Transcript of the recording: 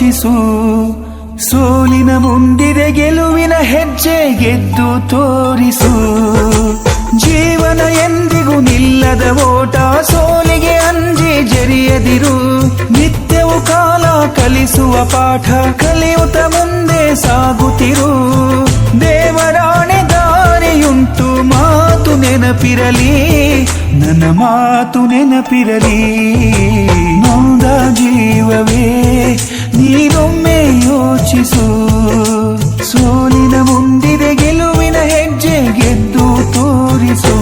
ಯೋಚಿಸು. ಸೋಲಿನ ಮುಂದಿದೆ ಗೆಲುವಿನ ಹೆಜ್ಜೆ, ಗೆದ್ದು ತೋರಿಸು. ಜೀವನ ಎಂದಿಗೂ ನಿಲ್ಲದ ಓಟ, ಸೋಲಿಗೆ ಅಂಜಿ ಜರಿಯದಿರು. ನಿತ್ಯವೂ ಕಾಲ ಕಲಿಸುವ ಪಾಠ, ಕಲಿಯುತ್ತ ಮುಂದೆ ಸಾಗುತ್ತಿರು. ದೇವರಾಣೆ ದಾರಿಯುಂಟು, ಮಾತು ನೆನಪಿರಲಿ, ನನ್ನ ಮಾತು ನೆನಪಿರಲಿ. ನೊಂದ ಜೀವವೇ ನೀನೊಮ್ಮೆ ಯೋಚಿಸು. ಸೋಲಿನ ಮುಂದಿದೆ ಗೆಲುವಿನ ಹೆಜ್ಜೆ, ಗೆದ್ದು ತೋರಿಸು.